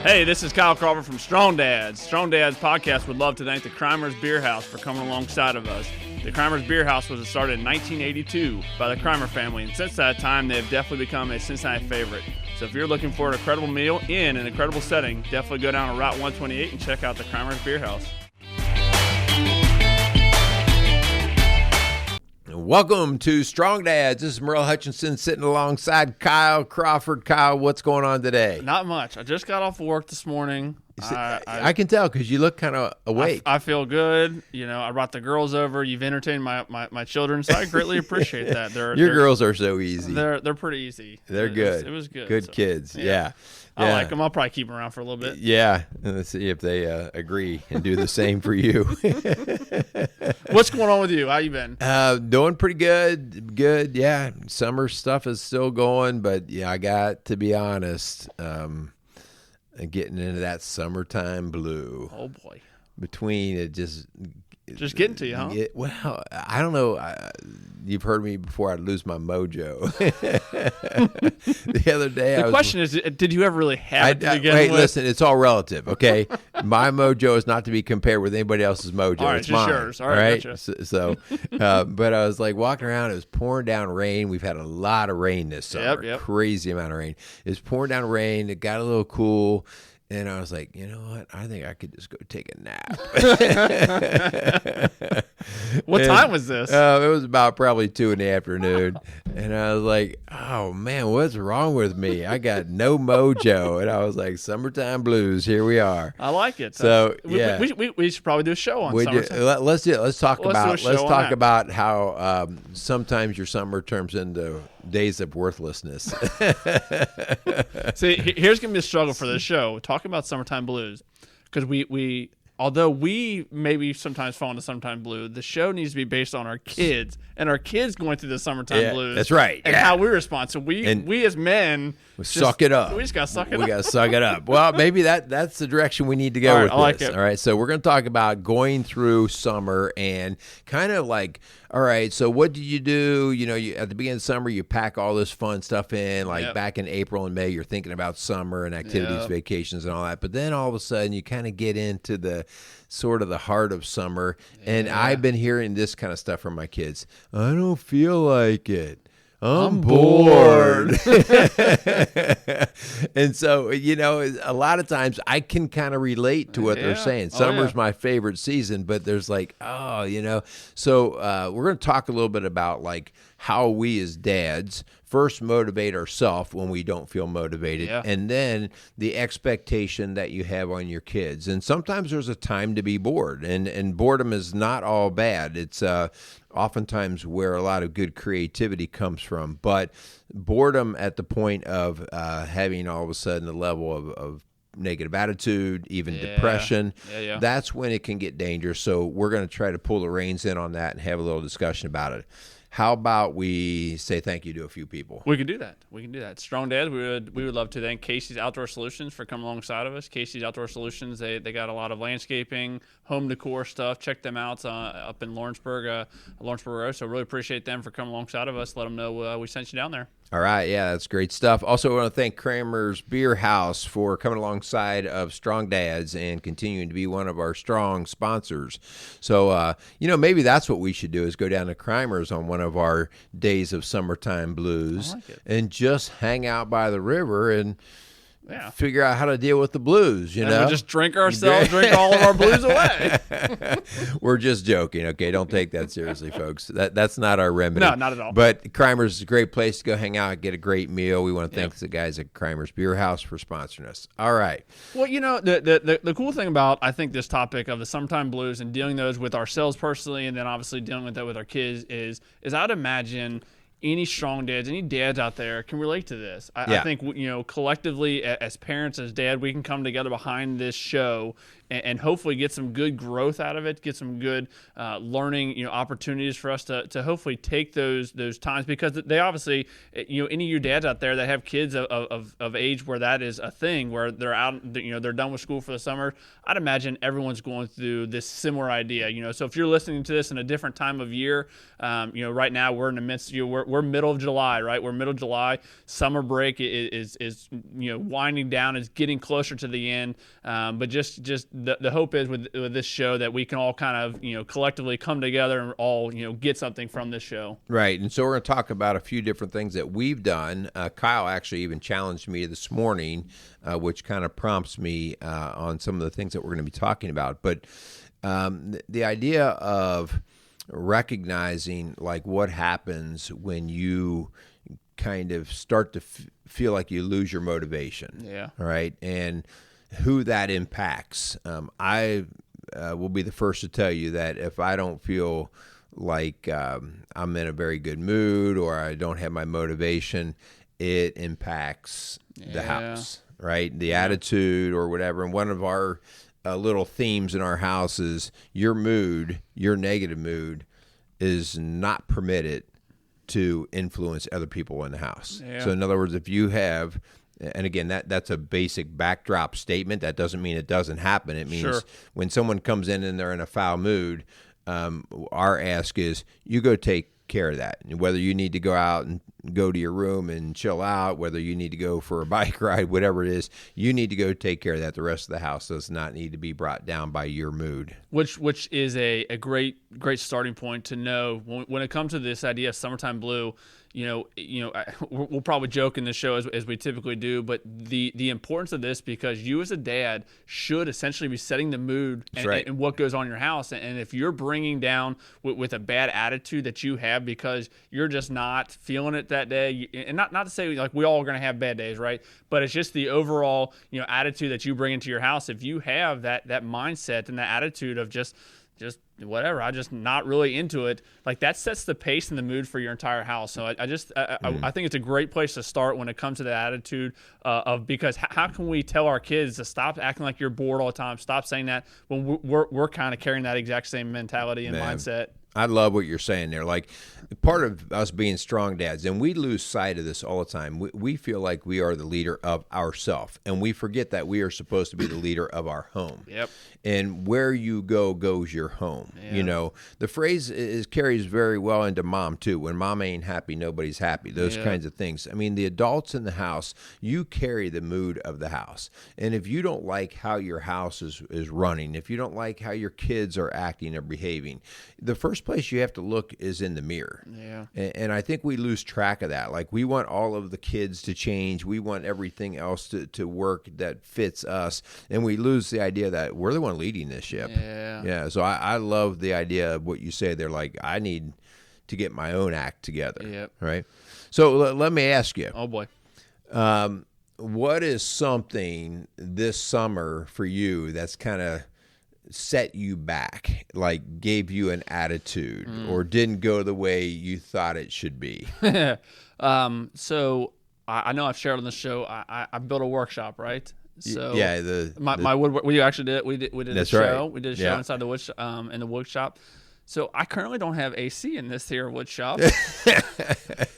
Hey, this is Kyle Crawford from Strong Dads. Strong Dads podcast would love to thank the Crimers Beer House for coming alongside of us. The Crimers Beer House was started in 1982 by the Crimer family, and since that time, they have definitely become a Cincinnati favorite. So if you're looking for an incredible meal in an incredible setting, definitely go down to Route 128 and check out the Crimers Beer House. Welcome to Strong Dads. This is Merle Hutchinson sitting alongside Kyle Crawford. Kyle, what's going on today? Not much. I just got off work this morning. I can tell because you look kind of awake. I feel good. You know, I brought the girls over. You've entertained my children, so I greatly appreciate that. Your girls are so easy. They're pretty easy. They're good. It was good. Good kids. Yeah. I like them. I'll probably keep them around for a little bit. Yeah. Let's see if they agree and do the same for you. What's going on with you? How you been? Doing pretty good. Good. Yeah. Summer stuff is still going, but yeah, I got to be honest. Getting into that summertime blue. Oh boy! Between it just getting to you, huh? Well, I don't know. You've heard me before. I'd lose my mojo. The other day, the question is, did you ever really have it to begin with? Wait, listen. It's all relative. Okay, my mojo is not to be compared with anybody else's mojo. All right, it's mine. yours. All right. Gotcha. So, but I was like walking around. It was pouring down rain. We've had a lot of rain this summer. Yep. Crazy amount of rain. It was pouring down rain. It got a little cool. And I was like, you know what? I think I could just go take a nap. What time was this? It was about probably 2 in the afternoon. And I was like, oh, man, what's wrong with me? I got no mojo. And I was like, summertime blues, here we are. I like it. So, yeah. We should probably do a show on summertime. Let's do it. Let's talk about how sometimes your summer turns into days of worthlessness. See, here's going to be a struggle for this show, talking about summertime blues, because we although we maybe sometimes fall into summertime blue, the show needs to be based on our kids and our kids going through the summertime blues. That's right. And how we respond. So we as men suck it up. We just got to suck it up. We got to suck it up. Well, maybe that's the direction we need to go with this. I like it. All right. So we're going to talk about going through summer and kind of like, all right, so what did you do? You know, at the beginning of summer, you pack all this fun stuff in. Like back in April and May, you're thinking about summer and activities, vacations, and all that. But then all of a sudden, you kind of get into the sort of the heart of summer. And I've been hearing this kind of stuff from my kids. I don't feel like it. I'm bored. And so, you know, a lot of times I can kind of relate to what they're saying. Summer's my favorite season, but there's like, you know. So we're going to talk a little bit about like how we as dads first motivate ourselves when we don't feel motivated, and then the expectation that you have on your kids. And sometimes there's a time to be bored, and boredom is not all bad. It's oftentimes where a lot of good creativity comes from. But boredom at the point of having all of a sudden a level of negative attitude, even depression, that's when it can get dangerous. So we're going to try to pull the reins in on that and have a little discussion about it. How about we say thank you to a few people? We can do that. Strong Dads, we would love to thank Casey's Outdoor Solutions for coming alongside of us. Casey's Outdoor Solutions, they got a lot of landscaping, home decor stuff. Check them out up in Lawrenceburg Road. So really appreciate them for coming alongside of us. Let them know we sent you down there. All right, yeah, that's great stuff. Also, I want to thank Crimers Beer House for coming alongside of Strong Dads and continuing to be one of our strong sponsors. So, you know, maybe that's what we should do is go down to Crimers on one of our days of summertime blues and just hang out by the river and figure out how to deal with the blues, you know? We just drink ourselves, drink all of our blues away. We're just joking, okay? Don't take that seriously, folks. That's not our remedy. No, not at all. But Crimers is a great place to go hang out, get a great meal. We want to thank the guys at Crimers Beer House for sponsoring us. All right. Well, you know, the cool thing about, I think, this topic of the summertime blues and dealing those with ourselves personally and then obviously dealing with that with our kids is I'd imagine any strong dads, any dads out there can relate to this. I think, you know, collectively as parents, as dad, we can come together behind this show and hopefully get some good growth out of it, get some good learning opportunities for us to hopefully take those times, because they obviously, any of you dads out there that have kids of age where that is a thing, where they're out, they're done with school for the summer. I'd imagine everyone's going through this similar idea. So if you're listening to this in a different time of year, right now we're in the midst. We're middle of July, right? We're middle of July. Summer break is winding down. It's getting closer to the end. But just the hope is with this show that we can all kind of collectively come together and all get something from this show. Right. And so we're going to talk about a few different things that we've done. Kyle actually even challenged me this morning, which kind of prompts me on some of the things that we're going to be talking about. But the idea of recognizing like what happens when you kind of start to feel like you lose your motivation. Yeah. All right. And who that impacts. I will be the first to tell you that if I don't feel like I'm in a very good mood or I don't have my motivation, it impacts the house, right? The attitude or whatever. And one of our little themes in our house is your mood, your negative mood is not permitted to influence other people in the house. Yeah. So in other words, if you have, and again, that's a basic backdrop statement. That doesn't mean it doesn't happen. It means when someone comes in and they're in a foul mood, our ask is you go take care of that. And whether you need to go out and go to your room and chill out, whether you need to go for a bike ride, whatever it is, you need to go take care of that. The rest of the house does not need to be brought down by your mood. Which is a great starting point to know when it comes to this idea of summertime blue. We'll probably joke in this show as we typically do, but the importance of this, because you as a dad should essentially be setting the mood and what goes on in your house. And if you're bringing down with a bad attitude that you have because you're just not feeling it that day, and not to say like we all are going to have bad days, right? But it's just the overall attitude that you bring into your house. If you have that mindset and that attitude of just whatever, I'm just not really into it, like that sets the pace and the mood for your entire house. So I think it's a great place to start when it comes to the attitude because how can we tell our kids to stop acting like you're bored all the time, stop saying that when we're kind of carrying that exact same mentality and mindset. I love what you're saying there. Like part of us being strong dads, and we lose sight of this all the time. We feel like we are the leader of ourself, and we forget that we are supposed to be the leader of our home. Yep. And where you go goes your home. Yeah. The phrase carries very well into mom too. When mom ain't happy, nobody's happy. Those kinds of things. I mean, the adults in the house, you carry the mood of the house. And if you don't like how your house is running, if you don't like how your kids are acting or behaving, the first place you have to look is in the mirror. Yeah. And I think we lose track of that. Like we want all of the kids to change. We want everything else to work that fits us. And we lose the idea that we're the one leading this ship. Yeah. So I love the idea of what you say there. Like I need to get my own act together. Yep. Right. So let me ask you. Oh boy. What is something this summer for you that's kind of set you back, like gave you an attitude or didn't go the way you thought it should be? So I know I've shared on the show, I built a workshop, right? So yeah, my woodwork, we actually did, we did a show. Right. We did a show inside the wood, in the wood shop. So I currently don't have AC in this here wood shop.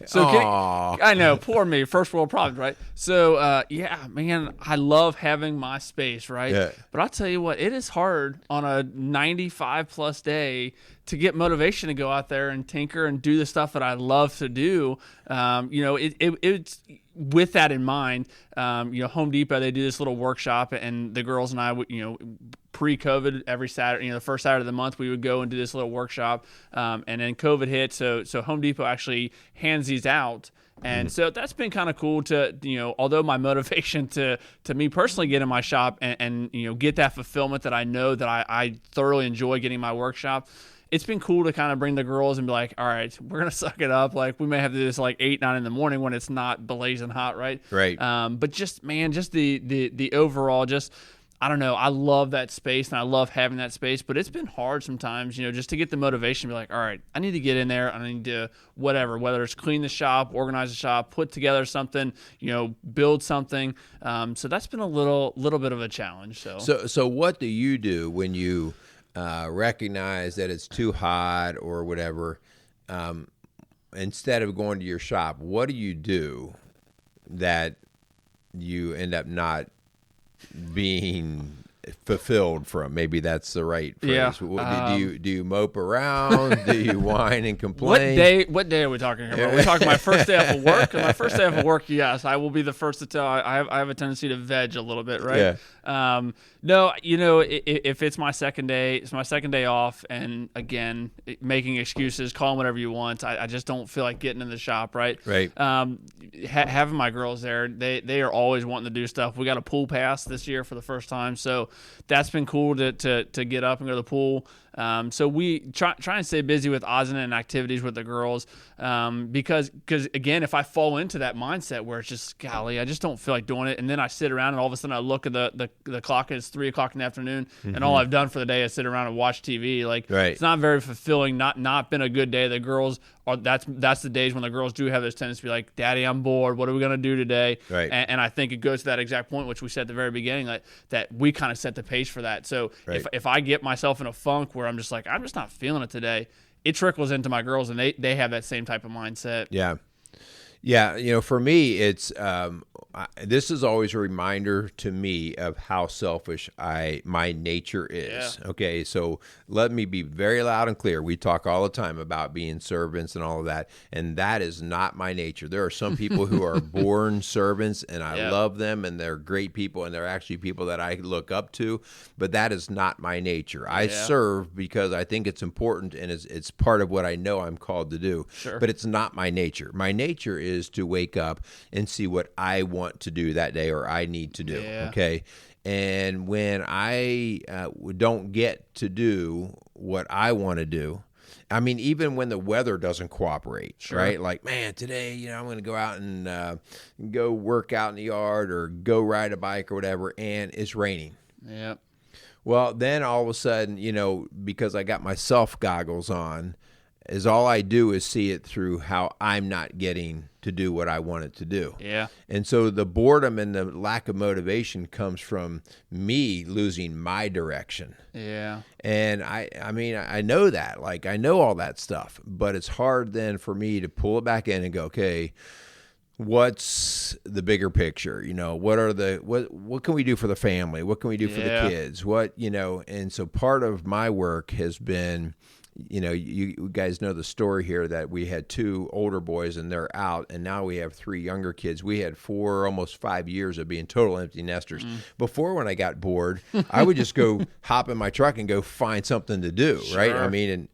So I know, poor me, first world problems, right? So man, I love having my space, right? Yeah. But I'll tell you what, it is hard on a 95 plus day to get motivation to go out there and tinker and do the stuff that I love to do. It's with that in mind, Home Depot, they do this little workshop, and the girls and I would, pre-COVID, every Saturday, the first Saturday of the month, we would go and do this little workshop. And then COVID hit, so Home Depot actually hands these out. And so that's been kind of cool to, although my motivation to me personally get in my shop and get that fulfillment that I know that I thoroughly enjoy getting my workshop, it's been cool to kind of bring the girls and be like, all right, we're going to suck it up. Like, we may have to do this like 8, 9 in the morning when it's not blazing hot, right? Right. But just, man, just the overall, just, I don't know. I love that space and I love having that space, but it's been hard sometimes, just to get the motivation to be like, all right, I need to get in there. I need to whether it's clean the shop, organize the shop, put together something, build something. So that's been a little bit of a challenge. So what do you do when you recognize that it's too hot or whatever? Instead of going to your shop, what do you do that you end up not being fulfilled from? Maybe that's the right phrase. Yeah. Do you mope around? Do you whine and complain? What day are we talking about? Are we talking my first day of work? My first day of work, yes, I will be the first to tell. I have a tendency to veg a little bit, right? Yeah. No, if it's my second day, it's my second day off, and again, making excuses, call them whatever you want. I just don't feel like getting in the shop, right? Right. Having my girls there, they are always wanting to do stuff. We got a pool pass this year for the first time, so that's been cool to get up and go to the pool. So we try and stay busy with odds and activities with the girls, because again, if I fall into that mindset where it's just, golly, I just don't feel like doing it, and then I sit around and all of a sudden I look at the clock and it's 3:00 in the afternoon, and all I've done for the day is sit around and watch TV. It's not very fulfilling. Not been a good day. The girls are that's the days when the girls do have this tendency to be like, Daddy, I'm bored. What are we gonna do today? Right. And I think it goes to that exact point which we said at the very beginning, that we kind of set the pace for that. So if I get myself in a funk where I'm just like, I'm just not feeling it today, it trickles into my girls, and they have that same type of mindset. Yeah. Yeah, for me, it's this is always a reminder to me of how selfish my nature is. Yeah. Okay, so let me be very loud and clear. We talk all the time about being servants and all of that, and that is not my nature. There are some people who are born servants, and I love them, and they're great people, and they're actually people that I look up to, but that is not my nature. I serve because I think it's important, and it's part of what I know I'm called to do, but it's not my nature. My nature is to wake up and see what I want to do that day or I need to do, okay? And when I don't get to do what I want to do, I mean, even when the weather doesn't cooperate, right? Like, man, today, I'm going to go out and go work out in the yard or go ride a bike or whatever, and it's raining. Yeah. Well, then all of a sudden, because I got my self goggles on, is all I do is see it through how I'm not getting to do what I wanted to do. Yeah. And so the boredom and the lack of motivation comes from me losing my direction. Yeah. And I mean, I know that. Like, I know all that stuff. But it's hard then for me to pull it back in and go, okay, what's the bigger picture? What can we do for the family? What can we do for the kids? And so part of my work has been, you guys know the story here that we had 2 older boys and they're out, and now we have 3 younger kids. We had 4, almost 5 years of being total empty nesters. Before, when I got bored, I would just go hop in my truck and go find something to do, right? I mean, and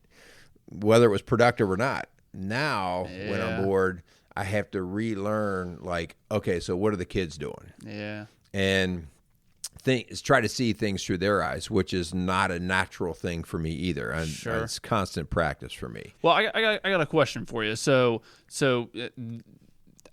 whether it was productive or not. Now, when I'm bored, I have to relearn, like, okay, so what are the kids doing? Yeah. And try to see things through their eyes, which is not a natural thing for me either. It's constant practice for me. Well, I got a question for you. So, and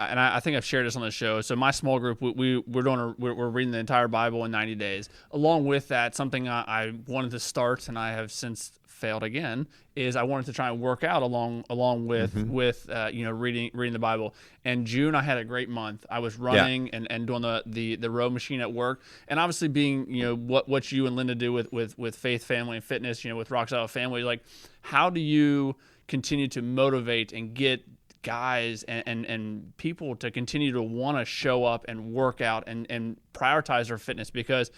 I think I've shared this on the show. So my small group, we're reading the entire Bible in 90 days. Along with that, something I wanted to start, and I have since failed again, is I wanted to try and work out along with reading the Bible. And June, I had a great month. I was running and doing the row machine at work, and obviously being what you and Linda do with Faith, Family, and Fitness, with Rock Solid Family. Like, how do you continue to motivate and get guys and people to continue to want to show up and work out and prioritize their fitness? Because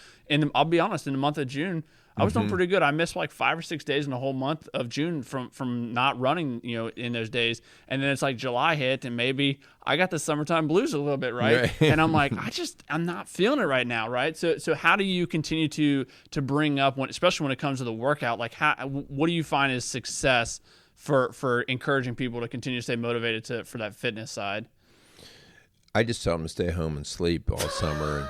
I'll be honest, in the month of June, I was doing pretty good. I missed like 5 or 6 days in the whole month of June from not running, in those days. And then it's like July hit, and maybe I got the summertime blues a little bit, right? And I'm like, I'm not feeling it right now, right? So how do you continue to bring up, especially when it comes to the workout, like what do you find is success for encouraging people to continue to stay motivated for that fitness side? I just tell them to stay home and sleep all summer.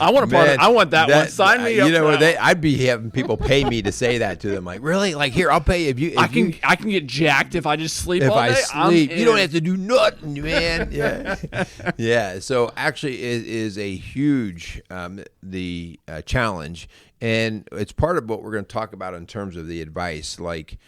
I want I want that one. Sign me up. You know, for that one. I'd be having people pay me to say that to them. Like, really? Like, here, I'll pay you. I can get jacked if I just sleep if all I day. sleep, you don't have to do nothing, man. Yeah, yeah. So actually, it is a huge challenge, and it's part of what we're going to talk about in terms of the advice, like.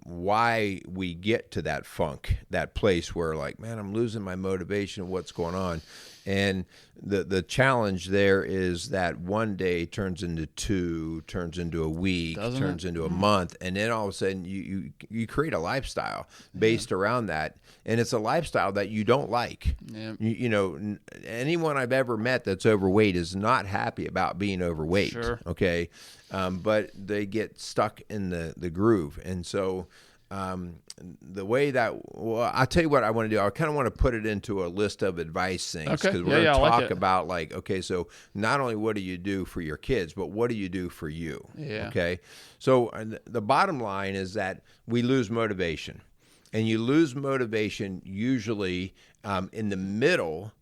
Why we get to that funk, that place where like, man, I'm losing my motivation. What's going on? And the challenge there is that one day turns into two, turns into a week, turns into a month, and then all of a sudden you create a lifestyle based around that, and it's a lifestyle that you don't like. Yeah. You know, anyone I've ever met that's overweight is not happy about being overweight. Sure. Okay, but they get stuck in the groove, and so. The way that, well, I'll tell you what I want to do. I kind of want to put it into a list of advice things because we're going to talk about like, okay, so not only what do you do for your kids, but what do you do for you? Yeah. Okay. So the bottom line is that we lose motivation, and you lose motivation usually in the middle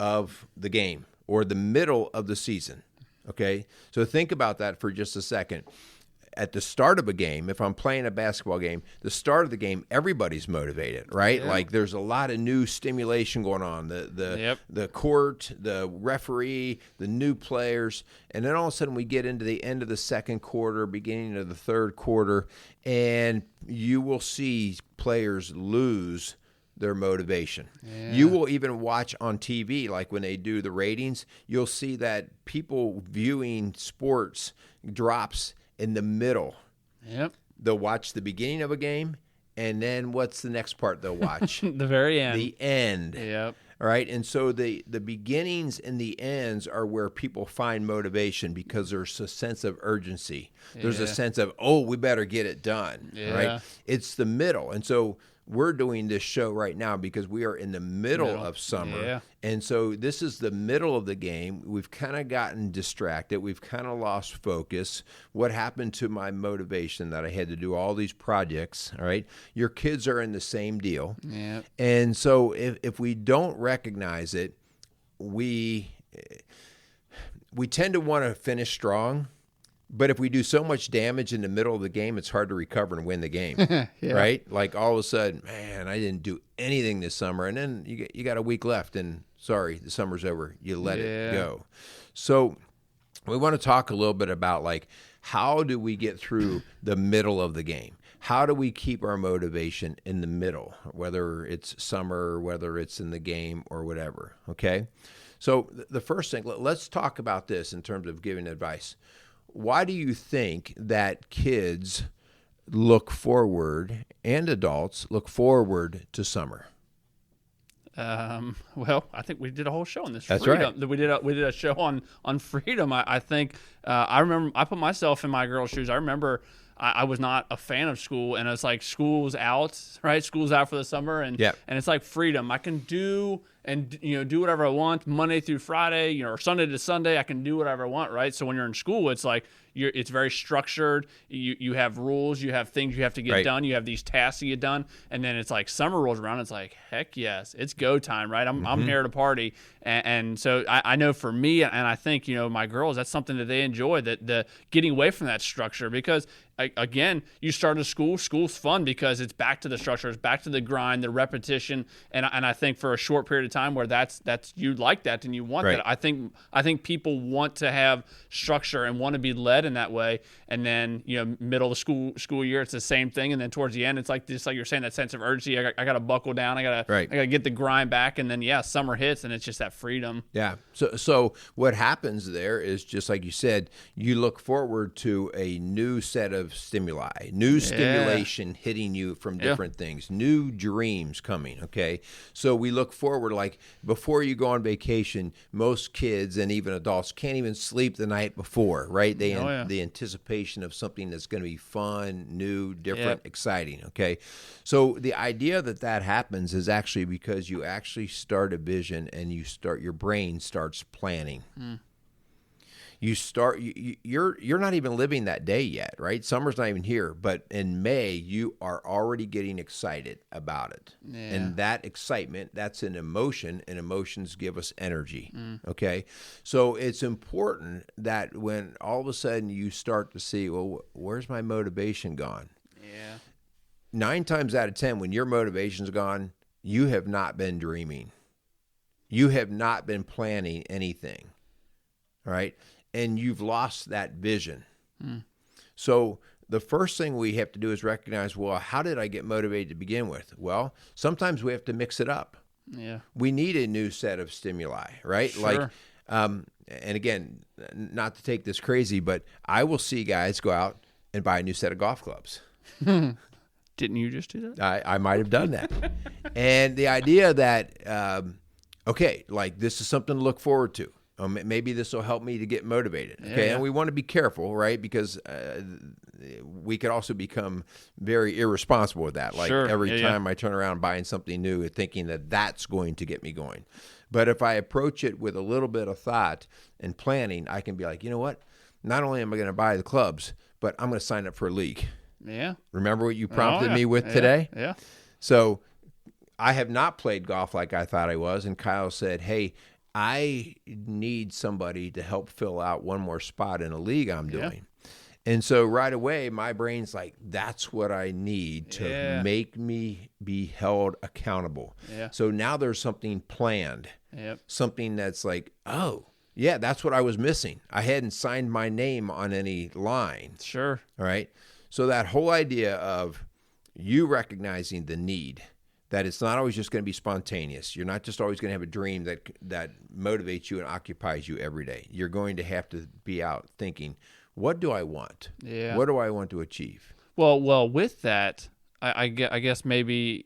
of the game or the middle of the season. Okay. So think about that for just a second. At the start of a game, if I'm playing a basketball game, the start of the game, everybody's motivated, right? Yeah. Like there's a lot of new stimulation going on. The court, the referee, the new players, and then all of a sudden we get into the end of the second quarter, beginning of the third quarter, and you will see players lose their motivation. Yeah. You will even watch on TV, like when they do the ratings, you'll see that people viewing sports drops in the middle. Yep. They'll watch the beginning of a game, and then what's the next part they'll watch? The very end. The end. Yep. All right. And so the beginnings and the ends are where people find motivation because there's a sense of urgency. There's a sense of, oh, we better get it done. Yeah. Right. It's the middle. And so we're doing this show right now because we are in the middle of summer. Yeah. And so this is the middle of the game. We've kind of gotten distracted. We've kind of lost focus. What happened to my motivation that I had to do all these projects, all right? Your kids are in the same deal. Yeah. And so if we don't recognize it, we tend to want to finish strong. But if we do so much damage in the middle of the game, it's hard to recover and win the game, right? Like all of a sudden, man, I didn't do anything this summer, and then you got a week left, and sorry, the summer's over. You let it go. So we want to talk a little bit about like how do we get through the middle of the game? How do we keep our motivation in the middle, whether it's summer, whether it's in the game or whatever, okay? So the first thing, let's talk about this in terms of giving advice. Why do you think that kids look forward and adults look forward to summer? Well, I think we did a whole show on this. That's freedom. right. We did a show on freedom. I think I remember I put myself in my girl's shoes. I remember I was not a fan of school, and it's like school's out, right? School's out for the summer, and it's like freedom. I can do whatever I want Monday through Friday, or Sunday to Sunday. I can do whatever I want, right? So when you're in school, it's like it's very structured. You have rules, you have things you have to get done, you have these tasks to get done, and then it's like summer rolls around. It's like, heck yes, it's go time, right? I'm here to party, and so I know for me, and I think my girls, that's something that they enjoy, that the getting away from that structure, because again, you start a school's fun because it's back to the structure, it's back to the grind, the repetition, and I think for a short period of time where that's you like that and you want that. I think people want to have structure and want to be led in that way, and then middle of the school year it's the same thing, and then towards the end it's like just like you're saying, that sense of urgency. I got to buckle down, I got to get the grind back, and then summer hits and it's just that freedom. Yeah. So what happens there is, just like you said, you look forward to a new set of stimuli, new stimulation hitting you from different things, new dreams coming, okay? So we look forward, like before you go on vacation, most kids and even adults can't even sleep the night before, right? The anticipation of something that's going to be fun, new, different, exciting, okay? So the idea that happens is actually because you actually start a vision and your brain starts planning. you're not even living that day yet, right? Summer's not even here, but in May you are already getting excited about it. Yeah. And that excitement, that's an emotion, and emotions give us energy. Okay? So it's important that when all of a sudden you start to see, well, where's my motivation gone? Yeah. 9 times out of 10, when your motivation's gone, you have not been dreaming. You have not been planning anything, right? And you've lost that vision. So the first thing we have to do is recognize, well, how did I get motivated to begin with? Well, sometimes we have to mix it up. Yeah. We need a new set of stimuli, right? Sure. Like, and again, not to take this crazy, but I will see guys go out and buy a new set of golf clubs. Didn't you just do that? I might have done that. And the idea that, okay, like this is something to look forward to. Maybe this will help me to get motivated. Okay, Yeah. And we want to be careful, right? Because we could also become very irresponsible with that. Like Sure. every Yeah, time I turn around buying something new, thinking that that's going to get me going. But if I approach it with a little bit of thought and planning, I can be like, you know what? Not only am I going to buy the clubs, but I'm going to sign up for a league. Yeah. Remember what you prompted yeah. me with Yeah. today? Yeah. So I have not played golf like I thought I was. And Kyle said, hey, I need somebody to help fill out one more spot in a league I'm doing. And so right away, my brain's like, that's what I need to make me be held accountable. Yeah. So now there's something planned, Yep. something that's like, oh, yeah, that's what I was missing. I hadn't signed my name on any line. Sure. All right. So that whole idea of you recognizing the need, that it's not always just going to be spontaneous. You're not just always going to have a dream that motivates you and occupies you every day. You're going to have to be out thinking, what do I want? Yeah. What do I want to achieve? Well, with that, I guess maybe,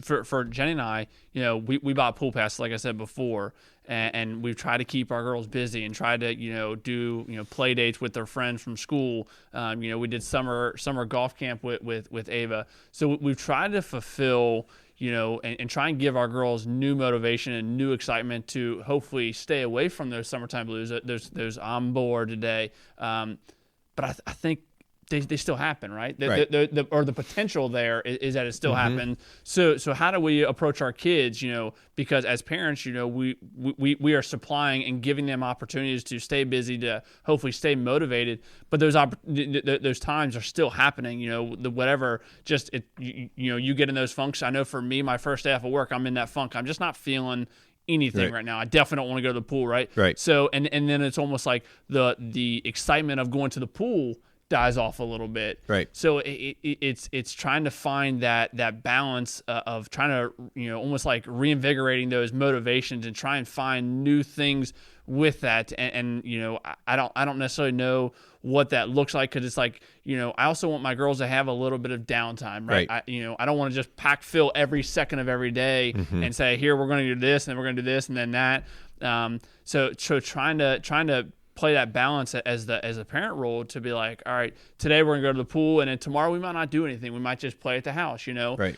for Jenny and I, we bought pool passes, like I said before, and we've tried to keep our girls busy and tried to, do, play dates with their friends from school. We did summer golf camp with Ava. So we've tried to fulfill, and try and give our girls new motivation and new excitement to hopefully stay away from those summertime blues. There's I'm bored today. But I think they still happen, right? The potential there is that it still happens. So how do we approach our kids? Because as parents, we are supplying and giving them opportunities to stay busy, to hopefully stay motivated. But those times are still happening. You get in those funks. I know for me, my first day off of work, I'm in that funk. I'm just not feeling anything right now. I definitely don't want to go to the pool, right? So and then it's almost like the excitement of going to the pool dies off a little bit. Right. So it's trying to find that balance of trying to, almost like reinvigorating those motivations and try and find new things with that. And I don't necessarily know what that looks like, because it's like, I also want my girls to have a little bit of downtime, right? I don't want to just fill every second of every day and say, here, we're going to do this, and then we're going to do this, and then that. So trying to play that balance as a parent role, to be like, all right, today we're gonna go to the pool, and then tomorrow we might not do anything. We might just play at the house, Right.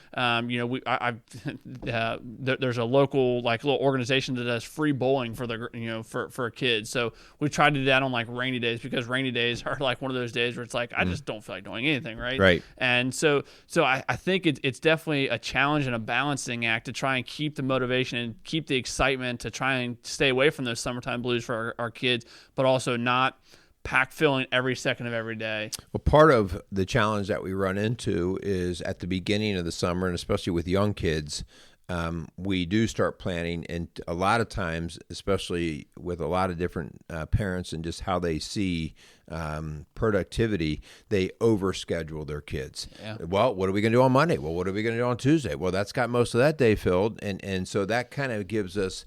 There's a local little organization that does free bowling for for kids. So we try to do that on rainy days, because rainy days are one of those days where it's like, I just don't feel like doing anything, right? Right. And so I think it's definitely a challenge and a balancing act to try and keep the motivation and keep the excitement, to try and stay away from those summertime blues for our kids, but also not filling every second of every day. Well, part of the challenge that we run into is at the beginning of the summer, and especially with young kids, we do start planning, and a lot of times, especially with a lot of different parents and just how they see productivity, they overschedule their kids. Yeah. Well, what are we going to do on Monday? Well, what are we going to do on Tuesday? Well, that's got most of that day filled, and so that kind of gives us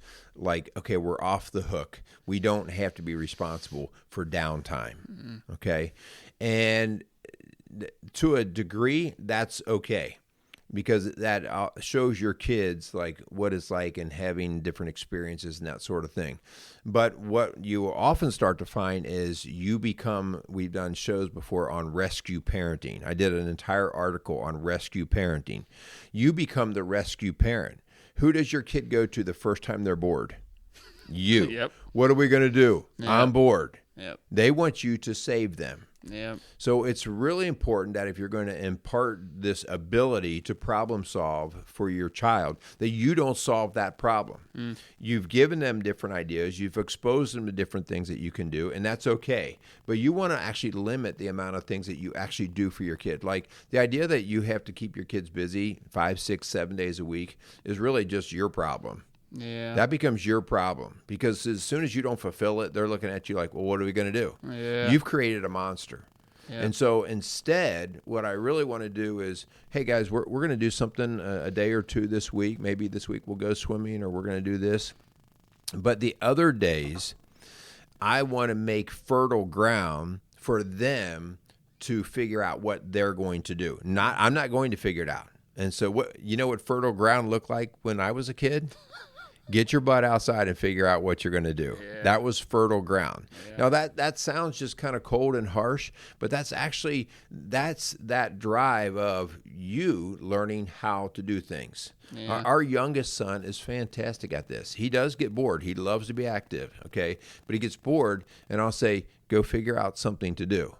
okay, we're off the hook. We don't have to be responsible for downtime, okay? And to a degree, that's okay, because that shows your kids what it's like and having different experiences and that sort of thing. But what you will often start to find is we've done shows before on rescue parenting. I did an entire article on rescue parenting. You become the rescue parent. Who does your kid go to the first time they're bored? You. Yep. What are we going to do? Yep. I'm bored. Yep. They want you to save them. Yep. So it's really important that if you're going to impart this ability to problem solve for your child, that you don't solve that problem. You've given them different ideas. You've exposed them to different things that you can do, and that's okay. But you want to actually limit the amount of things that you actually do for your kid. Like the idea that you have to keep your kids busy 5, 6, 7 days a week is really just your problem. Yeah. That becomes your problem, because as soon as you don't fulfill it, they're looking at you like, well, what are we going to do? Yeah. You've created a monster. Yeah. And so instead, what I really want to do is, hey, guys, we're going to do something a day or two this week. Maybe this week we'll go swimming, or we're going to do this. But the other days, I want to make fertile ground for them to figure out what they're going to do. I'm not going to figure it out. And so what fertile ground looked like when I was a kid? Get your butt outside and figure out what you're going to do. Yeah. That was fertile ground. Yeah. Now that sounds just kind of cold and harsh, but that's that drive of you learning how to do things. Yeah. Our youngest son is fantastic at this. He does get bored. He loves to be active, okay? But he gets bored, and I'll say, go figure out something to do.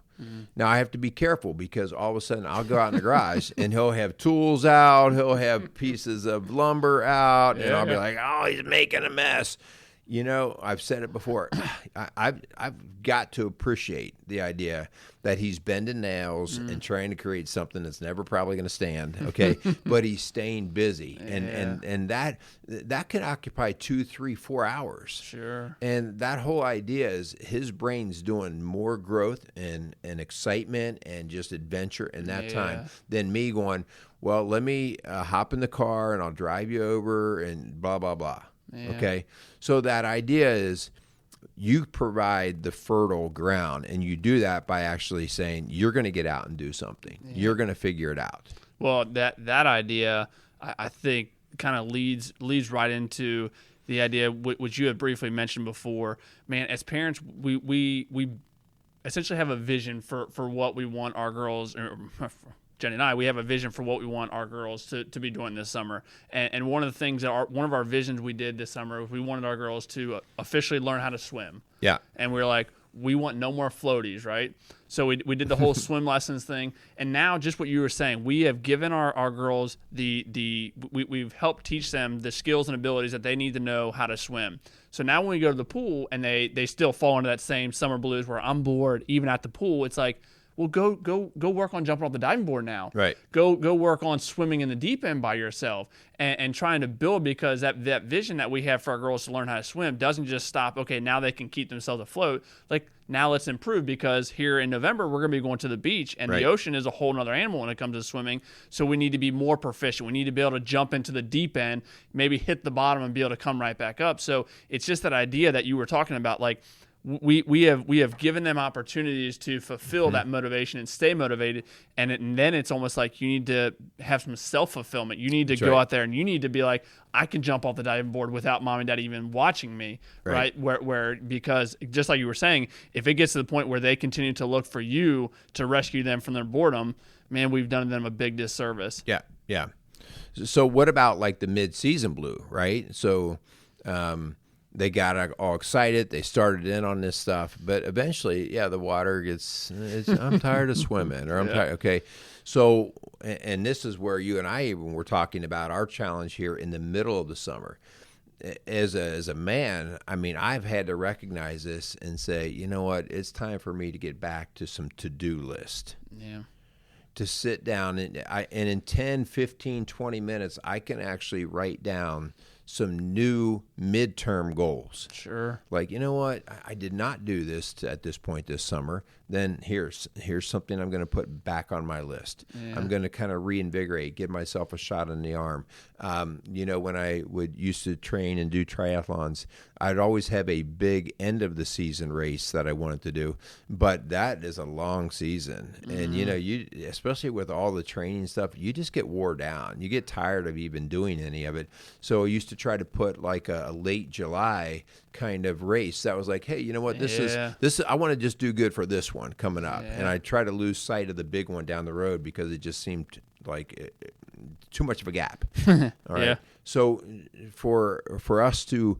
Now, I have to be careful, because all of a sudden I'll go out in the garage and he'll have tools out, he'll have pieces of lumber out, and I'll be like, oh, he's making a mess. You know, I've said it before. I've got to appreciate the idea that he's bending nails and trying to create something that's never probably going to stand, okay? But he's staying busy, and that can occupy 2, 3, 4 hours. Sure. And that whole idea is his brain's doing more growth and excitement and just adventure in that time than me going, well, let me hop in the car and I'll drive you over and blah, blah, blah. Yeah. Okay, so that idea is you provide the fertile ground, and you do that by actually saying you're going to get out and do something. Yeah. You're going to figure it out. Well, that idea, I think, kind of leads right into the idea which you had briefly mentioned before. Man, as parents, we essentially have a vision for what we want our girls, Jenny and I, we have a vision for what we want our girls to be doing this summer. And one of the things one of our visions we did this summer was we wanted our girls to officially learn how to swim. Yeah. And we were like, we want no more floaties, right? So we did the whole swim lessons thing. And now, just what you were saying, we have given our girls we've helped teach them the skills and abilities that they need to know how to swim. So now when we go to the pool and they still fall into that same summer blues where I'm bored even at the pool, it's like, well, go work on jumping off the diving board now. Right. Go work on swimming in the deep end by yourself and trying to build, because that vision that we have for our girls to learn how to swim doesn't just stop, okay, now they can keep themselves afloat. Like, now let's improve, because here in November, we're going to be going to the beach, and the ocean is a whole nother animal when it comes to swimming. So we need to be more proficient. We need to be able to jump into the deep end, maybe hit the bottom and be able to come right back up. So it's just that idea that you were talking about, like, we have given them opportunities to fulfill that motivation and stay motivated, and then it's almost like you need to have some self-fulfillment. You need to go out there and you need to be like, I can jump off the diving board without mom and dad even watching me, right? Where because just like you were saying, if it gets to the point where they continue to look for you to rescue them from their boredom, man, we've done them a big disservice. Yeah. So what about like the mid-season blue, right? So they got all excited. They started in on this stuff, but eventually, the water I'm tired of swimming, or I'm tired. Okay. So, and this is where you and I even were talking about our challenge here in the middle of the summer. As a man, I mean, I've had to recognize this and say, you know what? It's time for me to get back to some to-do list. Yeah. To sit down and in 10, 15, 20 minutes, I can actually write down some new midterm goals. Sure. Like, you know what? I did not do this at this point this summer. Then here's something I'm going to put back on my list. Yeah. I'm going to kind of reinvigorate, give myself a shot in the arm. When I used to train and do triathlons, I'd always have a big end of the season race that I wanted to do, but that is a long season. And you especially with all the training stuff, you just get wore down. You get tired of even doing any of it. So I used to try to put like a late July kind of race that was like, hey, you know what, this is I want to just do good for this one coming up. And I try to lose sight of the big one down the road because it just seemed like too much of a gap. All right. Yeah. So for us to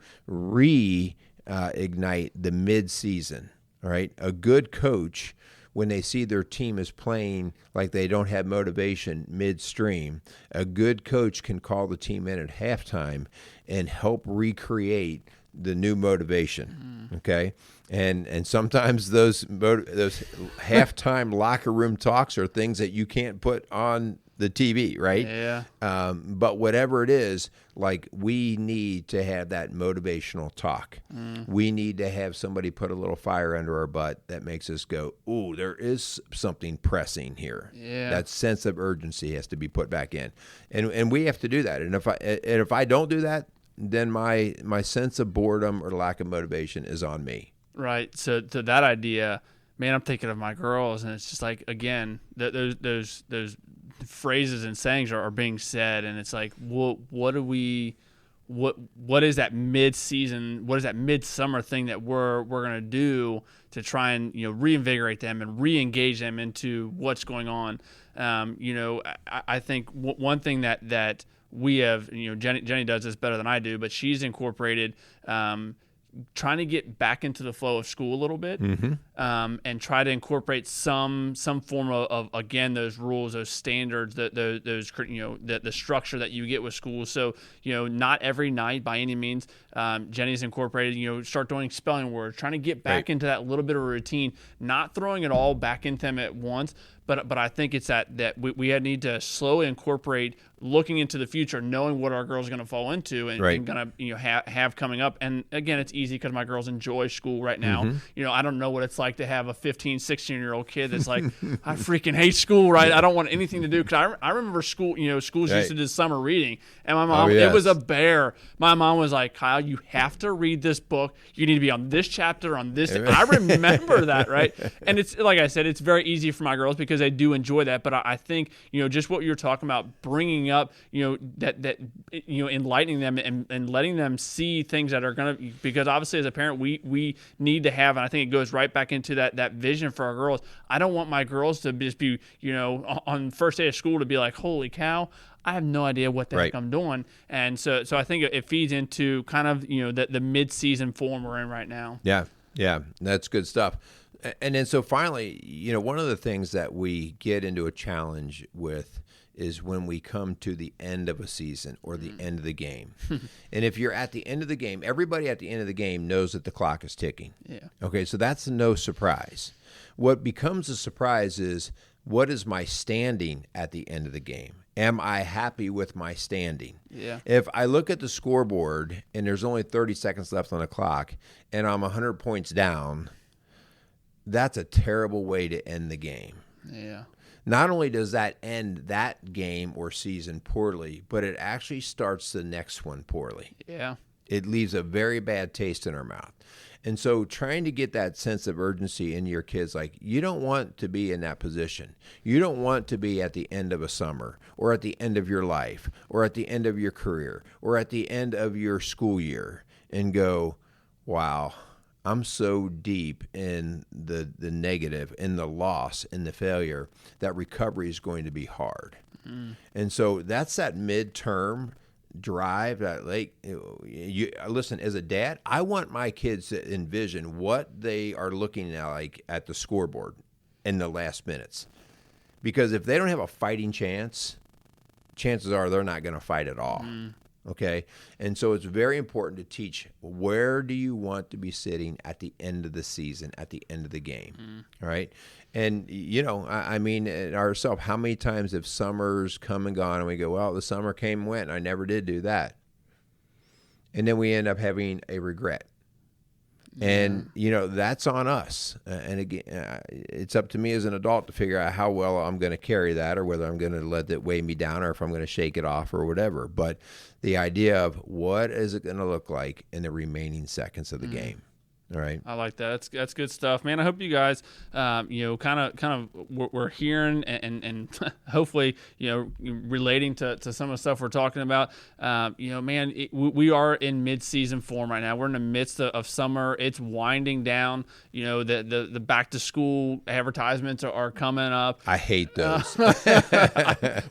ignite the mid-season, All right. A good coach, when they see their team is playing like they don't have motivation midstream, a good coach can call the team in at halftime and help recreate the new motivation. Okay. And sometimes those halftime locker room talks are things that you can't put on the TV, right? Yeah. But whatever it is, like, we need to have that motivational talk. We need to have somebody put a little fire under our butt that makes us go, ooh, there is something pressing here. Yeah. That sense of urgency has to be put back in. And we have to do that. And if I don't do that, then my sense of boredom or lack of motivation is on me. Right. So to that idea, man, I'm thinking of my girls, and it's just like, again, those phrases and sayings are being said, and it's like, what is that mid-season, what is that midsummer thing that we're going to do to try and, reinvigorate them and re-engage them into what's going on? I think one thing that we have, Jenny does this better than I do, but she's incorporated trying to get back into the flow of school a little bit, and try to incorporate some form of again, those rules, those standards, the structure that you get with school. So not every night by any means. Jenny's incorporated, start doing spelling words, trying to get back into that little bit of a routine, not throwing it all back into them at once. But I think it's that we need to slowly incorporate looking into the future, knowing what our girls are going to fall into and going to have coming up. And again, it's easy because my girls enjoy school right now. I don't know what it's like to have a 15, 16-year-old kid that's like, I freaking hate school, right? I don't want anything to do. Because I remember school, schools used to do summer reading. And my mom, it was a bear. My mom was like, Kyle, you have to read this book. You need to be on this chapter, on this. I remember that, right? And it's, like I said, it's very easy for my girls because they do enjoy that. But I think, just what you're talking about, bringing up, that enlightening them and letting them see things that are going to, because obviously as a parent, we need to have, and I think it goes right back into that vision for our girls. I don't want my girls to just be, on first day of school to be like, holy cow, I have no idea what the heck I'm doing. And so I think it feeds into kind of, the mid-season form we're in right now. Yeah, that's good stuff. And then so finally, one of the things that we get into a challenge with is when we come to the end of a season or the end of the game. And if you're at the end of the game, everybody at the end of the game knows that the clock is ticking. Yeah. Okay, so that's no surprise. What becomes a surprise is, what is my standing at the end of the game? Am I happy with my standing? Yeah. If I look at the scoreboard and there's only 30 seconds left on the clock and I'm 100 points down, that's a terrible way to end the game. Yeah. Not only does that end that game or season poorly, but it actually starts the next one poorly. Yeah. It leaves a very bad taste in our mouth. And so trying to get that sense of urgency in your kids, like, you don't want to be in that position. You don't want to be at the end of a summer or at the end of your life or at the end of your career or at the end of your school year and go, wow, I'm so deep in the negative, in the loss, in the failure, that recovery is going to be hard. And so that's that midterm drive. Listen, as a dad, I want my kids to envision what they are looking at, like at the scoreboard in the last minutes. Because if they don't have a fighting chance, chances are they're not going to fight at all. Okay? And so it's very important to teach, where do you want to be sitting at the end of the season, at the end of the game? All right? And, I mean, ourselves, how many times have summers come and gone and we go, well, the summer came and went, and I never did do that. And then we end up having a regret. And, that's on us. And again, it's up to me as an adult to figure out how well I'm going to carry that, or whether I'm going to let it weigh me down, or if I'm going to shake it off or whatever. But the idea of, what is it going to look like in the remaining seconds of the game? All right. I like that. That's good stuff, man. I hope you guys, kind of, we're hearing and hopefully, relating to some of the stuff we're talking about. Man, we are in mid-season form right now. We're in the midst of summer. It's winding down. The back to school advertisements are coming up. I hate those. Well,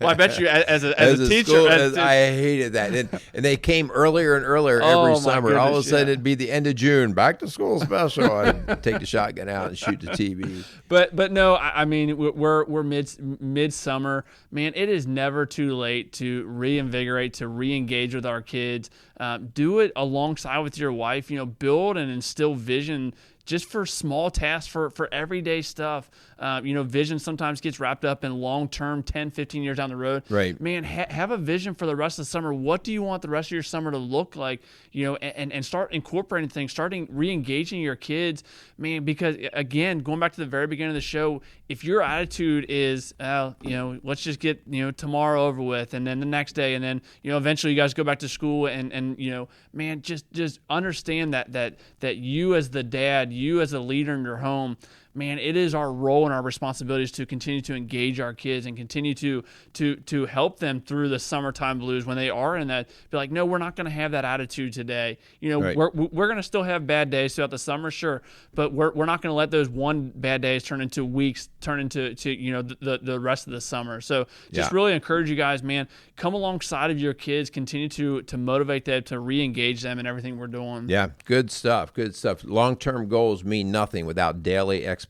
I bet you as a teacher, school, I hated that. And they came earlier and earlier every summer. All of a sudden, it'd be the end of June, back to school. little special. I'd take the shotgun out and shoot the TV. But no, I mean, we're midsummer. Man, it is never too late to reinvigorate, to re-engage with our kids. Do it alongside with your wife. Build and instill vision just for small tasks, for everyday stuff. Vision sometimes gets wrapped up in long-term, 10, 15 years down the road. Right. Man, have a vision for the rest of the summer. What do you want the rest of your summer to look like? And start incorporating things, starting re-engaging your kids. Man, because, again, going back to the very beginning of the show, if your attitude is, let's just get, tomorrow over with, and then the next day, and then, eventually you guys go back to school, and man, just understand that you as the dad, you as a leader in your home, man, it is our role and our responsibilities to continue to engage our kids and continue to help them through the summertime blues when they are in that. Be like, no, we're not going to have that attitude today. Right. We're going to still have bad days throughout the summer, sure, but we're not going to let those one bad days turn into weeks, turn into the rest of the summer. So just really encourage you guys, man, come alongside of your kids, continue to motivate them, to re-engage them in everything we're doing. Yeah, good stuff. Good stuff. Long-term goals mean nothing without daily expectations.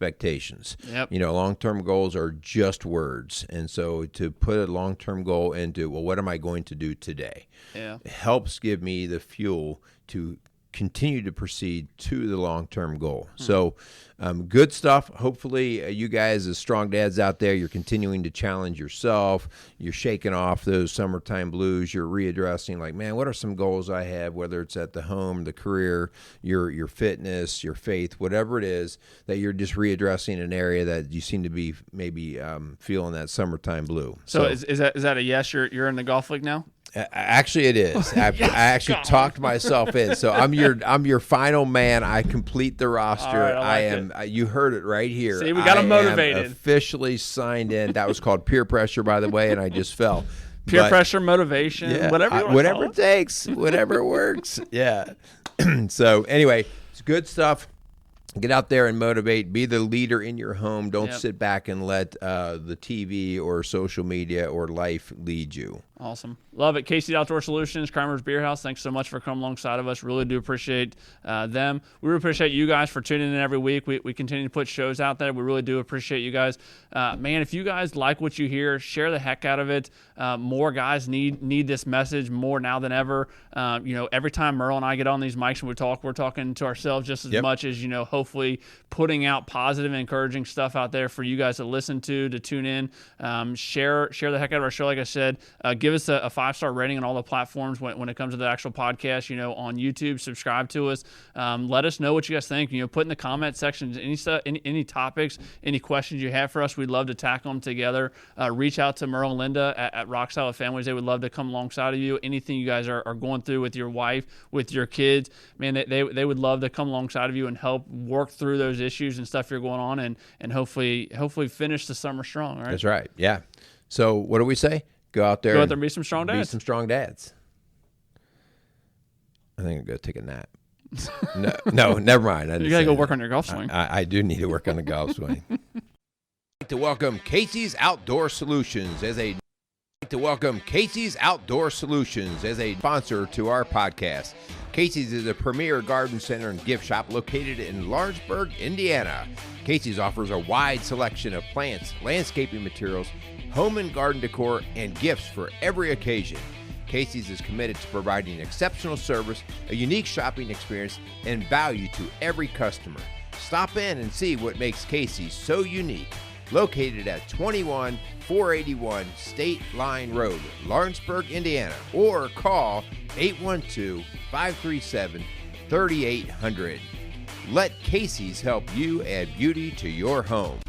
Yep. Long-term goals are just words. And so to put a long-term goal into, well, what am I going to do today? Yeah. It helps give me the fuel to continue to proceed to the long-term goal. So good stuff. Hopefully you guys as strong dads out there, you're continuing to challenge yourself. You're shaking off those summertime blues. You're readdressing like, man, what are some goals I have, whether it's at the home, the career, your fitness, your faith, whatever it is, that you're just readdressing an area that you seem to be maybe feeling that summertime blue. So is that a yes? You're in the golf league now? Actually, it is. I actually talked myself in. So I'm your final man. I complete the roster. All right, I am. You heard it right here. See, we got him motivated. I am officially signed in. That was called peer pressure, by the way, and I just fell. Peer pressure, motivation, whatever it takes, whatever works. Yeah. So anyway, it's good stuff. Get out there and motivate. Be the leader in your home. Don't sit back and let the TV or social media or life lead you. Awesome. Love it. Casey's Outdoor Solutions, Crimer's Beer House, thanks so much for coming alongside of us. Really do appreciate them. We really appreciate you guys for tuning in every week. We continue to put shows out there. We really do appreciate you guys. Man, if you guys like what you hear, share the heck out of it. More guys need this message more now than ever. Every time Merle and I get on these mics and we talk, we're talking to ourselves just as much as, hopefully putting out positive and encouraging stuff out there for you guys to listen to tune in. Share the heck out of our show, like I said. Give us a 5-star rating on all the platforms when it comes to the actual podcast, on YouTube. Subscribe to us. Let us know what you guys think. Put in the comment section any topics, any questions you have for us. We'd love to tackle them together. Reach out to Merle and Linda at Rock Solid Families. They would love to come alongside of you. Anything you guys are going through with your wife, with your kids, man, they would love to come alongside of you and help work through those issues and stuff you're going on, and hopefully finish the summer strong. All right? That's right. Yeah. So what do we say? Go out there and be some strong dads. Be some strong dads. I think I'm going to take a nap. No, never mind. You got to go work on your golf swing. I do need to work on the golf swing. I'd like to welcome Casey's Outdoor Solutions as a sponsor to our podcast. Casey's is a premier garden center and gift shop located in Lawrenceburg, Indiana. Casey's offers a wide selection of plants, landscaping materials, home and garden decor, and gifts for every occasion. Casey's is committed to providing exceptional service, a unique shopping experience, and value to every customer. Stop in and see what makes Casey's so unique. Located at 21481 State Line Road, Lawrenceburg, Indiana, or call 812-537-3800. Let Casey's help you add beauty to your home.